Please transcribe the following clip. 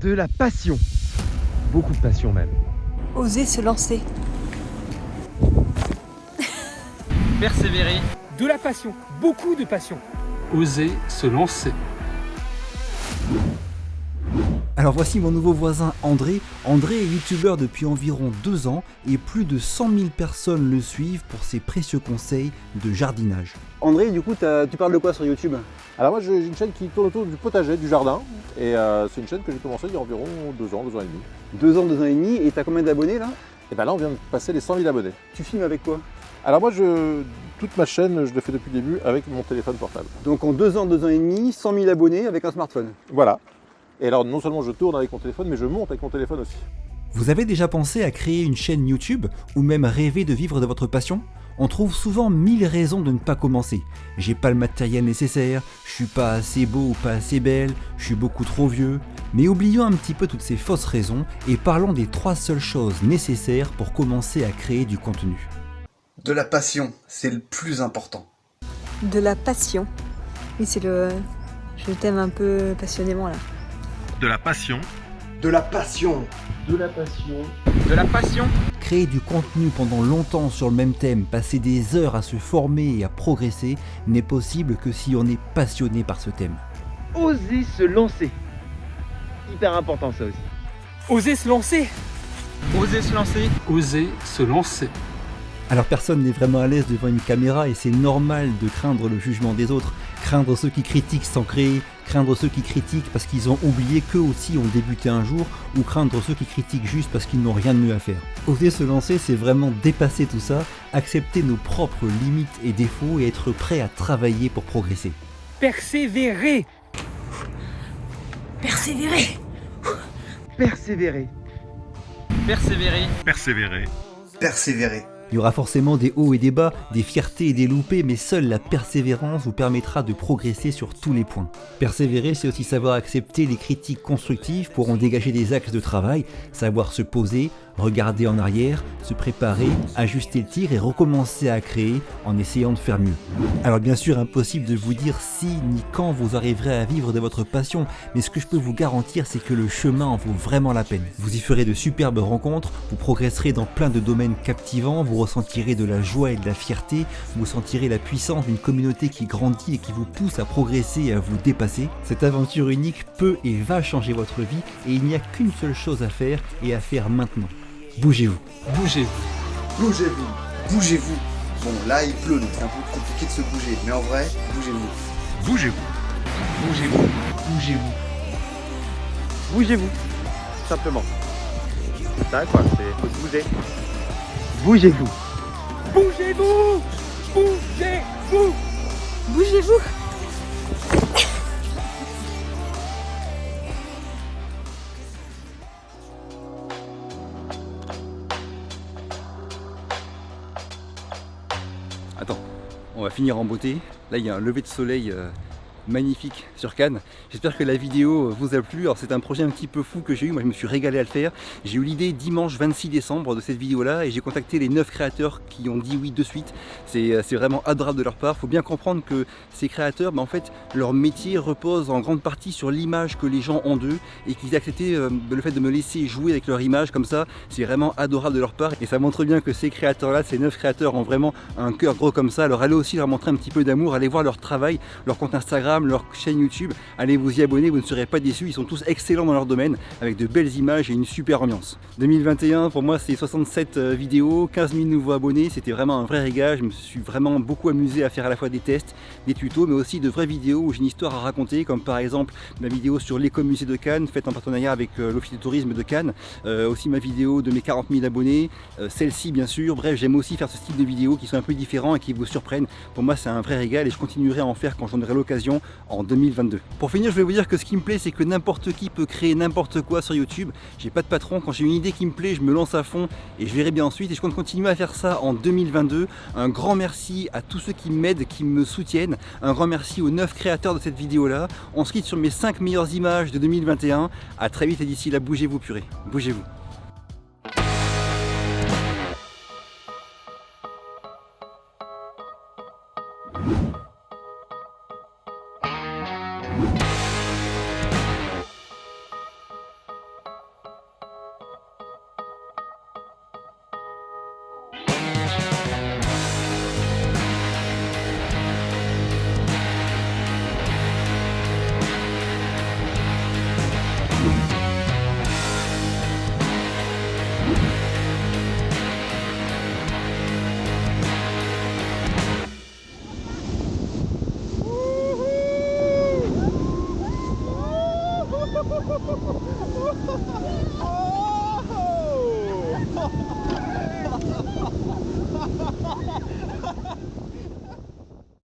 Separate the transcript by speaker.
Speaker 1: De la passion. Beaucoup de passion même.
Speaker 2: Oser se lancer.
Speaker 3: Persévérer.
Speaker 4: De la passion, beaucoup de passion.
Speaker 5: Oser se lancer.
Speaker 6: Alors voici mon nouveau voisin André. André est youtubeur depuis environ 2 ans et plus de 100 000 personnes le suivent pour ses précieux conseils de jardinage. André, du coup, tu parles de quoi sur YouTube?
Speaker 7: Alors moi j'ai une chaîne qui tourne autour du potager, du jardin, et c'est une chaîne que j'ai commencé il y a environ 2 ans, 2 ans et demi.
Speaker 6: 2 ans, 2 ans et demi, et t'as combien d'abonnés là?
Speaker 7: Et bien là on vient de passer les 100 000 abonnés.
Speaker 6: Tu filmes avec quoi?
Speaker 7: Alors moi toute ma chaîne je l'ai fait depuis le début avec mon téléphone portable.
Speaker 6: Donc en 2 ans, 2 ans et demi, 100 000 abonnés avec un smartphone.
Speaker 7: Voilà. Et alors non seulement je tourne avec mon téléphone, mais je monte avec mon téléphone aussi.
Speaker 6: Vous avez déjà pensé à créer une chaîne YouTube ou même rêvé de vivre de votre passion? On trouve souvent 1000 raisons de ne pas commencer. J'ai pas le matériel nécessaire, je suis pas assez beau ou pas assez belle, je suis beaucoup trop vieux. Mais oublions un petit peu toutes ces fausses raisons et parlons des 3 seules choses nécessaires pour commencer à créer du contenu.
Speaker 8: De la passion, c'est le plus important.
Speaker 2: De la passion. Oui, c'est le... Je t'aime un peu passionnément là.
Speaker 1: De la passion.
Speaker 8: De la passion.
Speaker 1: De la passion.
Speaker 3: De la passion.
Speaker 6: Créer du contenu pendant longtemps sur le même thème, passer des heures à se former et à progresser, n'est possible que si on est passionné par ce thème.
Speaker 1: Oser se lancer. Hyper important ça aussi.
Speaker 4: Oser se lancer.
Speaker 3: Oser se lancer.
Speaker 5: Oser se lancer.
Speaker 6: Alors personne n'est vraiment à l'aise devant une caméra et c'est normal de craindre le jugement des autres, craindre ceux qui critiquent sans créer, craindre ceux qui critiquent parce qu'ils ont oublié qu'eux aussi ont débuté un jour, ou craindre ceux qui critiquent juste parce qu'ils n'ont rien de mieux à faire. Oser se lancer, c'est vraiment dépasser tout ça, accepter nos propres limites et défauts et être prêt à travailler pour progresser.
Speaker 4: Persévérer.
Speaker 2: Persévérer.
Speaker 1: Persévérer.
Speaker 3: Persévérer.
Speaker 1: Persévérer.
Speaker 8: Persévérer.
Speaker 6: Il y aura forcément des hauts et des bas, des fiertés et des loupés, mais seule la persévérance vous permettra de progresser sur tous les points. Persévérer, c'est aussi savoir accepter les critiques constructives pour en dégager des axes de travail, savoir se poser, regarder en arrière, se préparer, ajuster le tir et recommencer à créer en essayant de faire mieux. Alors bien sûr, impossible de vous dire si ni quand vous arriverez à vivre de votre passion, mais ce que je peux vous garantir, c'est que le chemin en vaut vraiment la peine. Vous y ferez de superbes rencontres, vous progresserez dans plein de domaines captivants, vous ressentirez de la joie et de la fierté, vous sentirez la puissance d'une communauté qui grandit et qui vous pousse à progresser et à vous dépasser. Cette aventure unique peut et va changer votre vie et il n'y a qu'une seule chose à faire et à faire maintenant. Bougez-vous.
Speaker 5: Bougez-vous.
Speaker 8: Bougez-vous. Bougez-vous. Bon, là il pleut, donc c'est un peu compliqué de se bouger. Mais en vrai, bougez-vous.
Speaker 1: Bougez-vous.
Speaker 3: Bougez-vous. Bougez-vous.
Speaker 1: Bougez-vous. Simplement. C'est ça quoi, c'est faut se bouger. Bougez-vous.
Speaker 4: Bougez-vous. Bougez-vous.
Speaker 2: Bougez-vous.
Speaker 6: Attends, on va finir en beauté. Là, il y a un lever de soleil magnifique sur Cannes. J'espère que la vidéo vous a plu. Alors c'est un projet un petit peu fou que j'ai eu, moi je me suis régalé à le faire. J'ai eu l'idée dimanche 26 décembre de cette vidéo là et j'ai contacté les 9 créateurs qui ont dit oui de suite. C'est vraiment adorable de leur part. Il faut bien comprendre que ces créateurs, en fait, leur métier repose en grande partie sur l'image que les gens ont d'eux et qu'ils aient accepté le fait de me laisser jouer avec leur image comme ça. C'est vraiment adorable de leur part et ça montre bien que ces créateurs là, ces 9 créateurs ont vraiment un cœur gros comme ça. Alors allez aussi leur montrer un petit peu d'amour, allez voir leur travail, leur compte Instagram, leur chaîne YouTube, allez vous y abonner, vous ne serez pas déçus, ils sont tous excellents dans leur domaine, avec de belles images et une super ambiance. 2021 pour moi c'est 67 vidéos, 15 000 nouveaux abonnés, c'était vraiment un vrai régal, je me suis vraiment beaucoup amusé à faire à la fois des tests, des tutos, mais aussi de vraies vidéos où j'ai une histoire à raconter, comme par exemple ma vidéo sur l'écomusée de Cannes, faite en partenariat avec l'Office de tourisme de Cannes, aussi ma vidéo de mes 40 000 abonnés, celle-ci bien sûr, bref j'aime aussi faire ce style de vidéos qui sont un peu différents et qui vous surprennent. Pour moi c'est un vrai régal et je continuerai à en faire quand j'en aurai l'occasion en 2022. Pour finir, je vais vous dire que ce qui me plaît, c'est que n'importe qui peut créer n'importe quoi sur YouTube. J'ai pas de patron, quand j'ai une idée qui me plaît, je me lance à fond et je verrai bien ensuite et je compte continuer à faire ça en 2022. Un grand merci à tous ceux qui m'aident, qui me soutiennent. Un grand merci aux 9 créateurs de cette vidéo là. On se quitte sur mes 5 meilleures images de 2021. À très vite et d'ici là, bougez-vous purée. Bougez-vous.